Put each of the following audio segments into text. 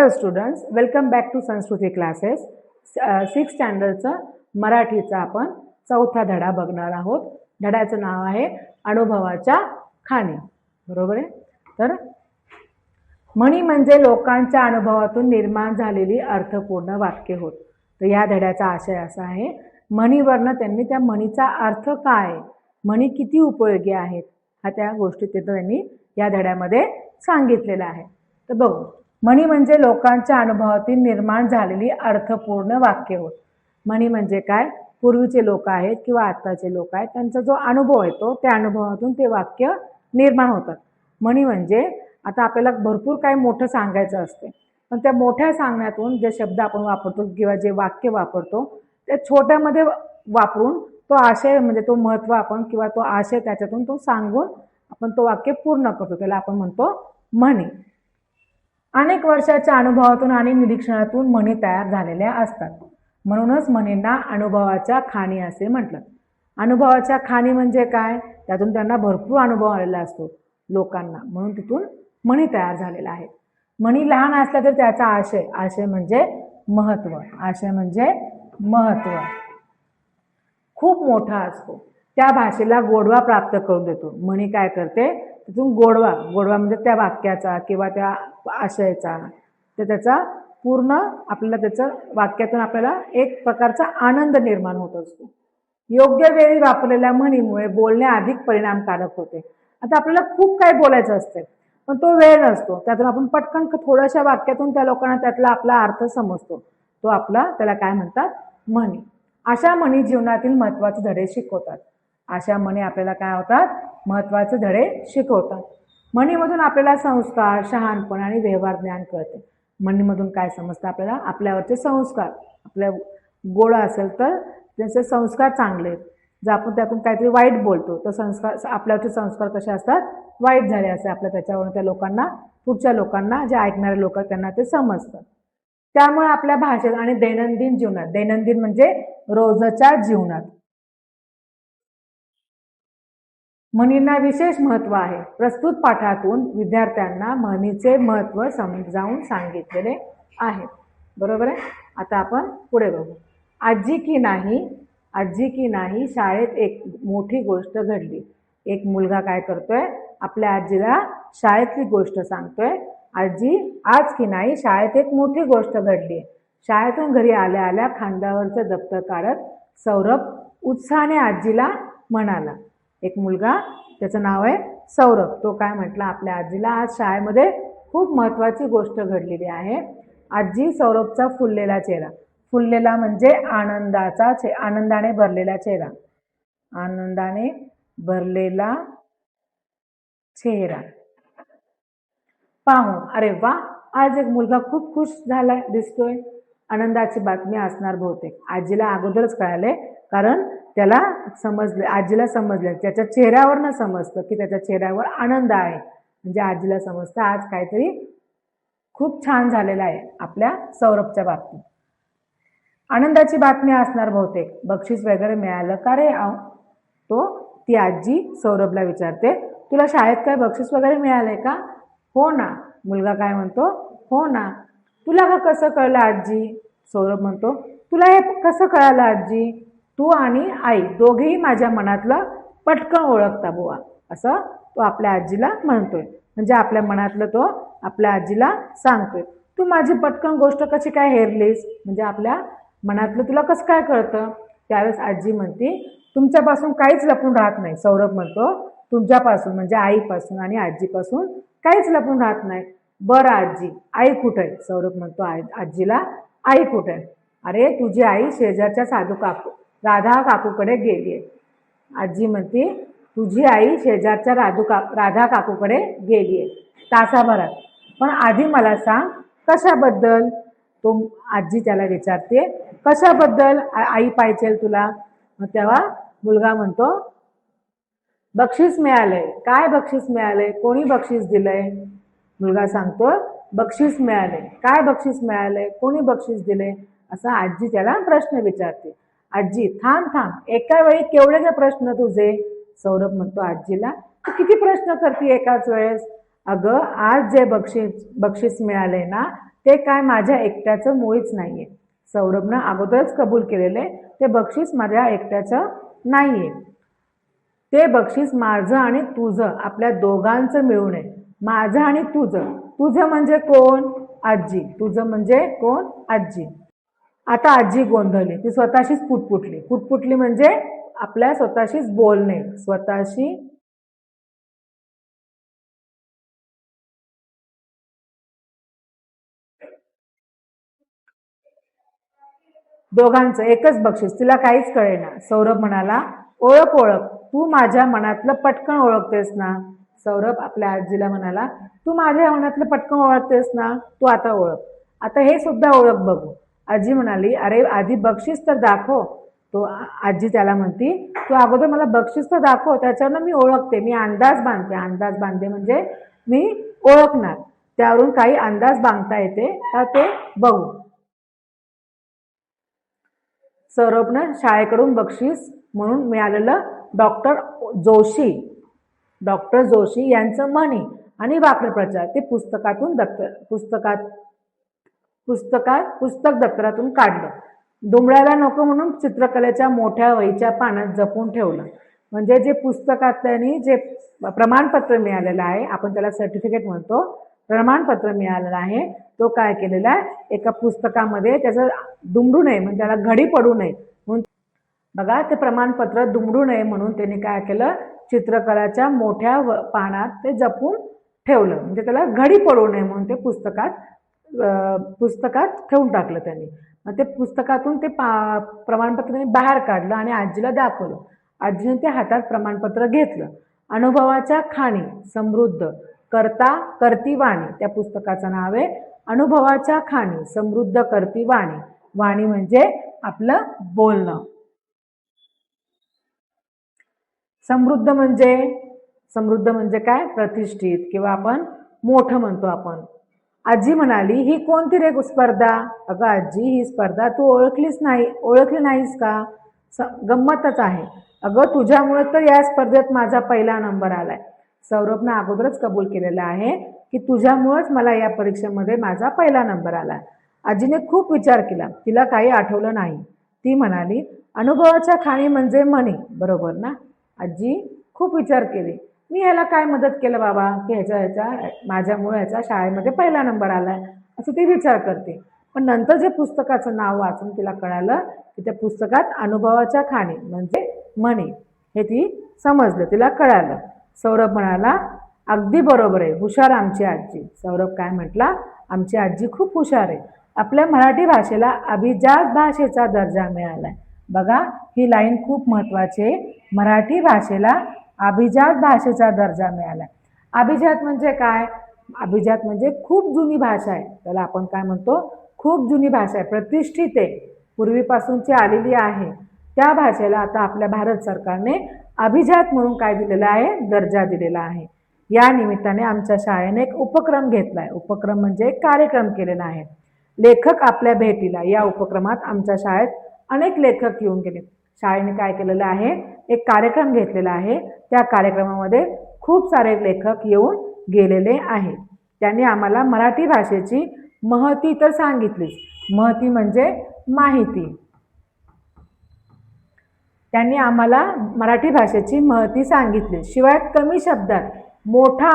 Hello students, welcome back to संस्कृती classes. 6th स्टँडर्डचा मराठीचा आपण चौथा धडा बघणार आहोत. धड्याचं नाव आहे अनुभवाच्या खाणी. बरोबर आहे. तर म्हणी म्हणजे लोकांच्या अनुभवातून निर्माण झालेली अर्थपूर्ण वाक्य होत. तर या धड्याचा आशय असा आहे, म्हणीवरनं त्यांनी त्या म्हणीचा अर्थ काय, म्हणी किती उपयोगी आहेत, हा त्या गोष्टी त्यांनी या धड्यामध्ये सांगितलेला आहे. तर बघू, म्हणी म्हणजे लोकांच्या अनुभवातून निर्माण झालेली अर्थपूर्ण वाक्य होत. म्हणी म्हणजे काय, पूर्वीचे लोक आहेत किंवा आत्ताचे लोक आहेत, त्यांचा जो अनुभव येतो त्या अनुभवातून ते वाक्य निर्माण होतात. म्हणी म्हणजे आता आपल्याला भरपूर काही मोठं सांगायचं असते, पण त्या मोठ्या सांगण्यातून जे शब्द आपण वापरतो किंवा जे वाक्य वापरतो ते छोट्यामध्ये वापरून तो आशय म्हणजे तो महत्त्व आपण किंवा तो आशय त्याच्यातून तो सांगून आपण तो वाक्य पूर्ण करतो, त्याला आपण म्हणतो म्हणी. अनेक वर्षाच्या अनुभवातून आणि निरीक्षणातून म्हणी तयार झालेल्या असतात. म्हणूनच म्हणींना अनुभवाच्या खाणी असे म्हटलं. अनुभवाच्या खाणी म्हणजे काय, त्यातून त्यांना भरपूर अनुभव आलेला असतो लोकांना, म्हणून तिथून म्हणी तयार झालेल्या आहेत. म्हणी लहान असल्या तर त्याचा आशय म्हणजे महत्त्व, आशय म्हणजे महत्त्व खूप मोठा असतो. त्या भाषेला गोडवा प्राप्त करून देतो. म्हणी काय करते, तिथून गोडवा म्हणजे त्या वाक्याचा किंवा त्या आशयाचा, तर त्याचा पूर्ण आपल्याला त्याचं वाक्यातून आपल्याला एक प्रकारचा आनंद निर्माण होत असतो. योग्य वेळी वापरलेल्या म्हणीमुळे बोलणे अधिक परिणामकारक होते. आता आपल्याला खूप काही बोलायचं असते पण तो वेळ नसतो, त्यातून आपण पटकन थोड्याशा वाक्यातून त्या लोकांना त्यातला आपला अर्थ समजतो, तो आपला त्याला काय म्हणतात, म्हणी. अशा म्हणी जीवनातील महत्त्वाचे धडे शिकवतात. अशा म्हणी आपल्याला काय होतात, महत्त्वाचे धडे शिकवतात. म्हणीमधून आपल्याला संस्कार, शहाणपण आणि व्यवहार ज्ञान कळते. म्हणीमधून काय समजतं आपल्याला, आपल्यावरचे संस्कार, आपल्या गोड असेल तर त्याचे संस्कार चांगले, जर आपण त्यातून काहीतरी वाईट बोलतो तर संस्कार आपल्यावरचे संस्कार कसे असतात, वाईट झाले असे आपल्या त्याच्यावरून त्या लोकांना, पुढच्या लोकांना, जे ऐकणारे लोक त्यांना ते समजतं. त्यामुळे आपल्या भाषेत आणि दैनंदिन जीवनात, दैनंदिन म्हणजे रोजच्या जीवनात, म्हणींना विशेष महत्त्व आहे. प्रस्तुत पाठातून विद्यार्थ्यांना म्हणीचे महत्त्व समजावून सांगितलेले आहे. बरोबर आहे. आता आपण पुढे बघू. आजी की नाही शाळेत एक मोठी गोष्ट घडली. एक मुलगा काय करतोय, आपल्या आजीला शाळेतली गोष्ट सांगतोय. आजी, आज की नाही शाळेत एक मोठी गोष्ट घडली. शाळेतून घरी आल्या आल्या खांद्यावरचं दप्तर काढत सौरभ उत्साहाने आजीला म्हणाला. एक मुलगा, त्याचं नाव आहे सौरभ, तो काय म्हटला आपल्या आजीला, आज शाळेमध्ये खूप महत्त्वाची गोष्ट घडलेली आहे. आजी, सौरभचा फुललेला चेहरा, फुललेला म्हणजे आनंदाने भरलेला चेहरा, आनंदाने भरलेला चेहरा पाहून, अरे वा, आज एक मुलगा खूप खुश झाला दिसतोय. आनंदाची बातमी असणार बहुतेक. आजीला अगोदरच कळाले, कारण त्याला समजले, आजीला समजले, त्याच्या चेहऱ्यावरनं समजतं की त्याच्या चेहऱ्यावर आनंद आहे, म्हणजे आजीला समजतं आज काहीतरी खूप छान झालेलं आहे आपल्या सौरभच्या बाबतीत. आनंदाची बातमी असणार बहुतेक. बक्षीस वगैरे मिळालं का रे? ती आजी सौरभला विचारते, तुला शाळेत काय बक्षीस वगैरे मिळालंय का? हो ना. मुलगा काय म्हणतो, हो ना. तुला का कसं कळलं आजी? सौरभ म्हणतो, तुला हे कसं कळालं आजी? तू आणि आई दोघेही माझ्या मनातलं पटकन ओळखता बुवा, असं तो आपल्या आजीला म्हणतोय. म्हणजे आपल्या मनातलं तो आपल्या आजीला सांगतोय. तू माझी पटकन गोष्ट कशी काय हेरलीस, म्हणजे आपल्या मनातलं तुला कसं काय कळतं? त्यावेळेस आजी म्हणते, तुमच्यापासून काहीच लपून राहत नाही. सौरभ म्हणतो, तुमच्यापासून म्हणजे आईपासून आणि आजीपासून काहीच लपून राहत नाही. बरं आजी, आई कुठे आहे? सौरभ म्हणतो आजीला, आई कुठे आहे? अरे, तुझी आई शेजारच्या राधा काकूकडे गेली आहे. आजी म्हणते, तुझी आई शेजारच्या राधा काकूकडे गेली आहे तासाभरात, पण आधी मला सांग कशाबद्दल? तो आजी त्याला विचारते, कशाबद्दल आई पाहिजे तुला? मग तेव्हा मुलगा म्हणतो, बक्षीस मिळालंय. काय बक्षीस मिळालंय? कोणी बक्षीस दिलंय? मुलगा सांगतो, बक्षीस मिळालंय. काय बक्षीस मिळालंय? कोणी बक्षीस दिलंय? असा आजी त्याला प्रश्न विचारते. आजी, थांब, एका वेळी केवढे प्रश्न तुझे? सौरभ म्हणतो आजीला, तू किती प्रश्न करते एकाच वेळेस? अगं, आज जे बक्षीस मिळालंय ना, ते काय माझ्या एकट्याचं मुळीच नाहीये. सौरभनं अगोदरच कबूल केलेले ते बक्षीस माझ्या एकट्याचं नाहीये. ते बक्षीस माझं आणि तुझं, आपल्या दोघांचं मिळून आहे. माझं आणि तुझं. तुझं म्हणजे कोण? आजी. तुझं म्हणजे कोण? आजी. आता आजी गोंधळली, ती स्वतःशीच पुटपुटली. पुटपुटली म्हणजे आपल्या स्वतःशीच बोलणे, स्वतःशी दोघांचं एकच बक्षीस. तिला काहीच कळेना. सौरभ म्हणाला, ओळख ओळख, तू माझ्या मनातलं पटकन ओळखतेस ना. सौरभ आपल्या आजीला म्हणाला, तू माझ्या मनातलं पटकन ओळखतेस ना, तू आता ओळख. आता हे सुद्धा ओळख बघू. आजी म्हणाली, अरे आधी बक्षीस तर दाखव. तो आजी त्याला म्हणती, तू अगोदर मला बक्षीस तर दाखव, त्याच्यावरनं मी ओळखते. मी अंदाज बांधते. अंदाज बांधते म्हणजे मी ओळखणार. त्यावरून काही अंदाज बांधता येते का ते बघू. सौरभनं शाळेकडून बक्षीस म्हणून मिळालेलं डॉक्टर जोशी यांचं म्हणी आणि वाक्प्रचार ते पुस्तक दप्तरातून काढलं. दुमडायला नको म्हणून चित्रकलेच्या मोठ्या वहीच्या पानात जपून ठेवलं. म्हणजे जे पुस्तकातल्यानी जे प्रमाणपत्र मिळालेलं आहे, आपण त्याला सर्टिफिकेट म्हणतो, प्रमाणपत्र मिळालेलं आहे, तो काय केलेला आहे, एका पुस्तकामध्ये त्याचं दुमडू नये म्हणजे त्याला घडी पडू नये म्हणून बघा ते प्रमाणपत्र दुमडू नये म्हणून त्याने काय केलं, चित्रकलाच्या मोठ्या पानात ते जपून ठेवलं. म्हणजे त्याला घडी पडू नये म्हणून ते पुस्तकात ठेवून टाकलं त्यांनी. मग ते पुस्तकातून ते प्रमाणपत्र त्यांनी बाहेर काढलं आणि आजीला दाखवलं. आजीने ते हातात प्रमाणपत्र घेतलं. अनुभवाच्या खाणी समृद्ध करती वाणी, त्या पुस्तकाचं नाव आहे अनुभवाच्या खाणी समृद्ध करती वाणी. वाणी म्हणजे आपलं बोलणं. समृद्ध म्हणजे काय, प्रतिष्ठित किंवा आपण मोठं म्हणतो आपण. आजी म्हणाली, ही कोणती रे स्पर्धा? अगं आजी, ही स्पर्धा तू ओळखली नाहीस का? गंमतच आहे. अगं तुझ्यामुळे तर या स्पर्धेत माझा पहिला नंबर आलाय. सौरभनं अगोदरच कबूल केलेलं आहे की तुझ्यामुळेच मला या परीक्षेमध्ये माझा पहिला नंबर आलाय. आजीने खूप विचार केला, तिला काही आठवलं नाही. ती म्हणाली, अनुभवाच्या खाणी म्हणजे म्हणी, बरोबर ना? आजी खूप विचार केले, मी ह्याला काय मदत केलं बाबा की माझ्यामुळे ह्याचा शाळेमध्ये पहिला नंबर आलाय, असं ती विचार करते. पण नंतर जे पुस्तकाचं नाव वाचून तिला कळालं की त्या पुस्तकात अनुभवाच्या खाणी म्हणजे म्हणी हे ती समजलं, तिला कळालं. सौरभ म्हणाला, अगदी बरोबर आहे, हुशार आमची आजी. सौरभ काय म्हटला, आमची आजी खूप हुशार आहे. आपल्या मराठी भाषेला अभिजात भाषेचा दर्जा मिळालाय. बघा ही लाईन खूप महत्त्वाची आहे. मराठी भाषेला अभिजात भाषेचा दर्जा मिळालाय. अभिजात म्हणजे काय? अभिजात म्हणजे खूप जुनी भाषा आहे. त्याला आपण काय म्हणतो? खूप जुनी भाषा आहे, प्रतिष्ठित आहे, पूर्वीपासूनची आलेली आहे. त्या भाषेला आता आपल्या भारत सरकारने अभिजात म्हणून काय दिलेला आहे? दर्जा दिलेला आहे. या निमित्ताने आमच्या शाळेने एक उपक्रम घेतलाय. उपक्रम म्हणजे एक कार्यक्रम केलेला आहे. लेखक आपल्या भेटीला या उपक्रमात आमच्या शाळेत अनेक लेखक येऊन गेले. शाळेने काय केलेलं आहे? एक कार्यक्रम घेतलेला आहे. त्या कार्यक्रमामध्ये खूप सारे लेखक येऊन गेलेले आहेत. त्यांनी आम्हाला मराठी भाषेची महती तर सांगितलीच. महती म्हणजे माहिती. त्यांनी आम्हाला मराठी भाषेची महती सांगितली. शिवाय कमी शब्दात मोठा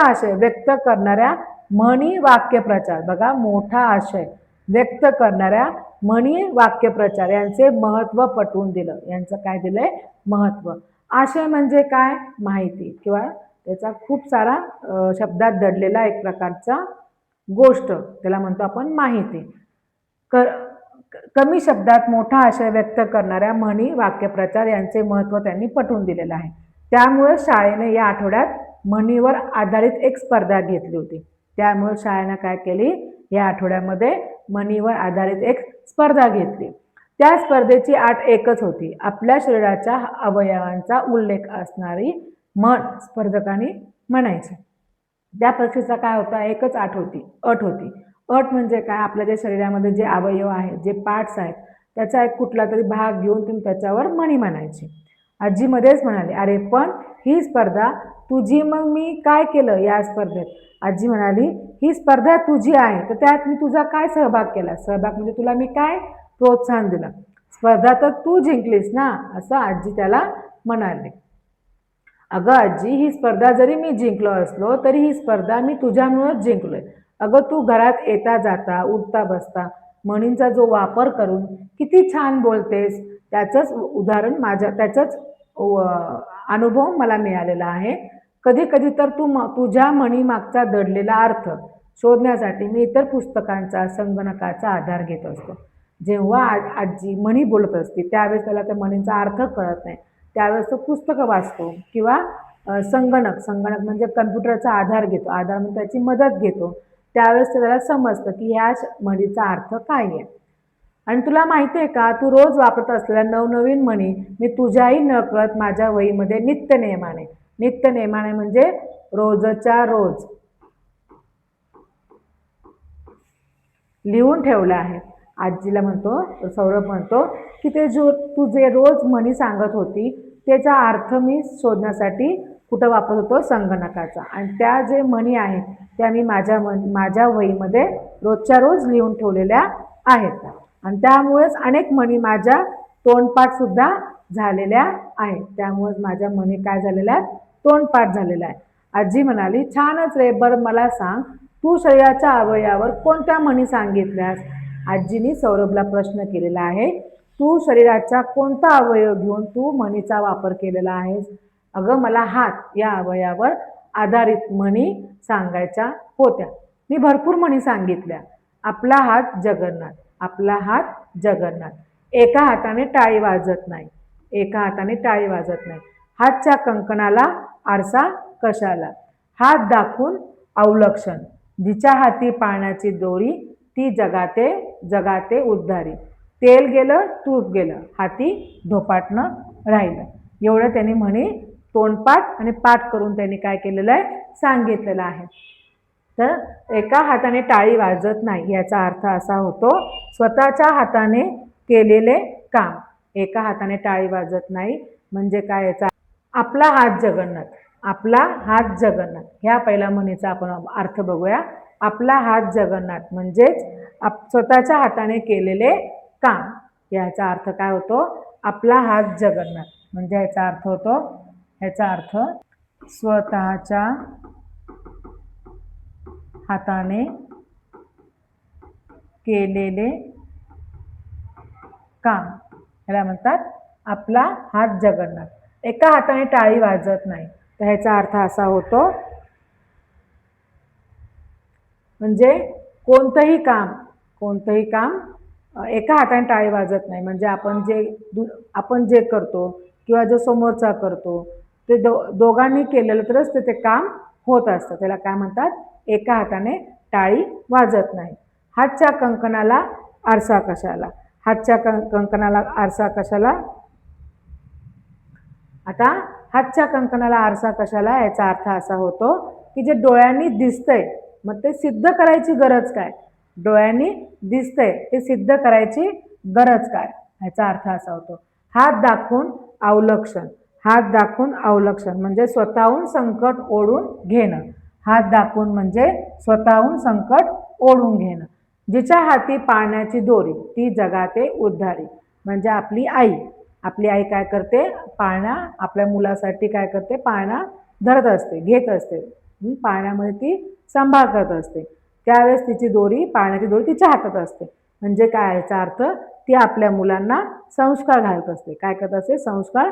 आशय व्यक्त करणाऱ्या म्हणी वाक्यप्रचार, बघा मोठा आशय व्यक्त करणाऱ्या म्हणी वाक्यप्रचार यांचे महत्त्व पटवून दिलं. यांचं काय दिलंय? महत्त्व. आशय म्हणजे काय? माहिती किंवा त्याचा खूप सारा शब्दात दडलेला एक प्रकारचा गोष्ट, त्याला म्हणतो आपण माहिती. कमी शब्दात मोठा आशय व्यक्त करणाऱ्या म्हणी वाक्यप्रचार यांचे महत्त्व त्यांनी पटवून दिलेलं आहे. त्यामुळे शाळेने या आठवड्यात म्हणीवर आधारित एक स्पर्धा घेतली होती. त्यामुळे शाळेनं काय केली? या आठवड्यामध्ये म्हणीवर आधारित एक स्पर्धा घेतली. त्या स्पर्धेची अट एकच होती, आपल्या शरीराच्या अवयवांचा उल्लेख असणारी म्हण स्पर्धकांनी म्हणायची. त्या परीक्षेचा काय होता? एकच अट होती. अट म्हणजे काय? आपल्या ज्या शरीरामध्ये जे अवयव आहेत, जे पार्ट्स आहेत, त्याचा एक कुठला तरी भाग घेऊन तुम्ही त्याच्यावर म्हणी म्हणायची. आजी मध्येच म्हणाली, अरे पण ही स्पर्धा तुझी, मग मी काय केलं या स्पर्धेत? आजी म्हणाली, ही स्पर्धा तुझी आहे, तर त्यात मी तुझा काय सहभाग केला? सहभाग म्हणजे तुला मी काय प्रोत्साहन दिलं? स्पर्धा तर तू जिंकलीस ना, असं आजी त्याला म्हणाले. अगं आजी, ही स्पर्धा जरी मी जिंकलो असलो तरी ही स्पर्धा मी तुझ्यामुळेच जिंकलोय. अगं तू घरात येता जाता उठता बसता म्हणींचा जो वापर करून किती छान बोलतेस, त्याचंच उदाहरण त्याचंच अनुभव मला मिळालेला आहे. कधी कधी तर तुझ्या म्हणी मागचा दडलेला अर्थ शोधण्यासाठी मी इतर पुस्तकांचा, संगणकाचा आधार घेत असतो. जेव्हा आजी म्हणी बोलत असते त्यावेळेस त्याला त्या म्हणींचा अर्थ कळत नाही, त्यावेळेस तो पुस्तकं वाचतो किंवा संगणक म्हणजे कम्प्युटरचा आधार घेतो, आधार म्हणजे त्याची मदत घेतो. त्यावेळेस त्याला समजतं की ह्या म्हणीचा अर्थ काय आहे. आणि तुला माहिती आहे का, तू रोज वापरत असलेल्या नवनवीन म्हणी मी तुझ्याही नकळत माझ्या वहीमध्ये नित्यनेमाने म्हणजे रोजच्या रोज लिहून ठेवलं आहे. आजीला म्हणतो, सौरभ म्हणतो की तू जे रोज म्हणी सांगत होती त्याचा अर्थ मी शोधण्यासाठी कुठं वापरत होतो? संगणकाचा. आणि त्या जे म्हणी आहेत त्या मी माझ्या वहीमध्ये रोजच्या रोज लिहून ठेवलेल्या आहेत. आणि त्यामुळेच अनेक म्हणी माझ्या तोंडपाठ सुद्धा झालेल्या आहेत. त्यामुळेच माझ्या म्हणी काय झालेल्या आहेत? तोंडपाठ झालेल्या आहे. आजी म्हणाली, छानच रे, बरं मला सांग, तू शरीराच्या अवयवावर कोणत्या म्हणी सांगितल्यास? आजीने सौरभला प्रश्न केलेला आहे, तू शरीराचा कोणता अवयव घेऊन तू म्हणीचा वापर केलेला आहेस? अगं मला हात या अवयवावर आधारित म्हणी सांगायच्या होत्या. मी भरपूर म्हणी सांगितल्या. आपला हात जगन्नाथ, आपला हात जगन्नाथ. एका हाताने टाळी वाजत नाही, एका हाताने टाळी वाजत नाही. हातच्या कंकणाला आरसा कशाला? हात दाखवून अवलक्षण. जिच्या हाती पाळण्याची दोरी ती जगाते उद्धारी. तेल गेलं तूप गेलं, हाती धोपाटणं राहिलं. एवढं त्यांनी म्हणे तोंडपाठ आणि पाठ करून त्यांनी काय केलेलं आहे? सांगितलेलं आहे. तर एका हाताने टाळी वाजत नाही याचा अर्थ असा होतो, स्वतःच्या हाताने केलेले काम. एका हाताने टाळी वाजत नाही म्हणजे काय? याचा आपला हात जगन्नाथ, आपला हात जगन्नाथ. ह्या पहिल्या म्हणीचा आपण अर्थ बघूया. आपला हात जगन्नाथ म्हणजेच स्वतःच्या हाताने केलेले काम. याचा अर्थ काय होतो? आपला हात जगन्नाथ म्हणजे याचा अर्थ होतो, याचा अर्थ स्वतःच्या हाताने केलेले काम, याला म्हणतात आपला हात जगन्नाथ. एका हाताने टाळी वाजत नाही तर ह्याचा अर्थ असा होतो, म्हणजे कोणतंही काम एका हाताने टाळी वाजत नाही म्हणजे आपण जे करतो किंवा जो समोरचा करतो ते दोघांनी केलेलं तरच ते काम होत असतं. त्याला काय म्हणतात? एका हाताने टाळी वाजत नाही. हातच्या कंकणाला आरसा कशाला? हातच्या कंकणाला आरसा कशाला? आता हातच्या कंकणाला आरसा कशाला याचा अर्थ असा होतो की जे डोळ्यांनी दिसतंय मग ते सिद्ध करायची गरज काय? डोळ्यांनी दिसतंय ते सिद्ध करायची गरज काय? याचा अर्थ असा होतो. हात दाखवून अवलक्षण. हात दाखवून अवलक्षण म्हणजे स्वतःहून संकट ओढून घेणं. हात दाखवून म्हणजे स्वतःहून संकट ओढून घेणं. जिच्या हाती पाळण्याची दोरी ती जगाते उद्धारी म्हणजे आपली आई. आपली आई काय करते? पाळणा आपल्या मुलासाठी काय करते? पाळणा धरत असते, घेत असते. पाळण्यामध्ये ती सांभाळ करत असते. त्यावेळेस तिची पाळण्याची दोरी तिच्या हातात असते. म्हणजे काय याचा अर्थ? ती आपल्या मुलांना संस्कार घालत असते. काय करत असते? संस्कार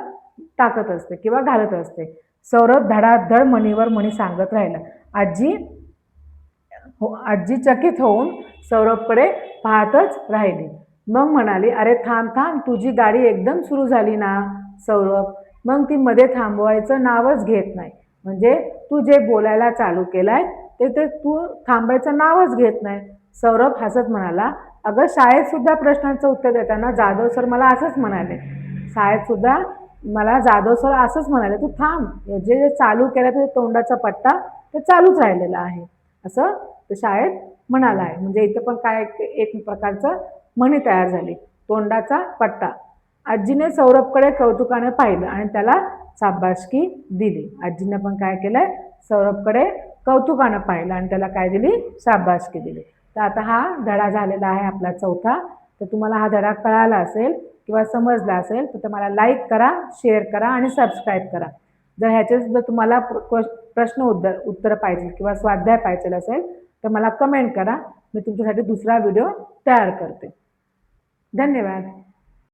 टाकत असते किंवा घालत असते. सौरभ धडाधड म्हणीवर म्हणी सांगत राहिला. आजी चकित होऊन सौरभकडे पाहतच राहिली. मग म्हणाली, अरे थांब थांब, तुझी गाडी एकदम सुरू झाली ना सौरभ. मग ती मध्ये थांबवायचं नावच घेत नाही. म्हणजे तू जे बोलायला चालू केलंय ते तू थांबायचं नावच घेत नाही. सौरभ हसत म्हणाला, अगं शाळेत सुद्धा प्रश्नांचं उत्तर देताना जाधव सर मला असंच म्हणाले. शाळेत सुद्धा मला जाधव सर असंच म्हणाले, तू थांब, जे चालू केलं ते तोंडाचा पट्टा ते चालूच राहिलेला आहे असं ते शाळेत म्हणाला आहे. म्हणजे इथं पण काय एक प्रकारचं म्हणी तयार झाली, तोंडाचा पट्टा. आजीने सौरभकडे कौतुकाने पाहिलं आणि त्याला शाबासकी दिली. आजीनं पण काय केलंय, सौरभकडे कौतुकानं पाहिलं आणि त्याला काय दिली, शाबासकी दिली. तर आता हा धडा झालेला आहे आपला चौथा. तर तुम्हाला हा धडा कळाला असेल किंवा समजला असेल तर मला लाईक करा, शेअर करा आणि सबस्क्राईब करा. जर ह्याचे जर तुम्हाला प्रश्न उत्तर पाहिजे किंवा स्वाध्याय पाहिजे असेल तर मला कमेंट करा. मी तुमच्यासाठी दुसरा व्हिडिओ तयार करते. धन्यवाद.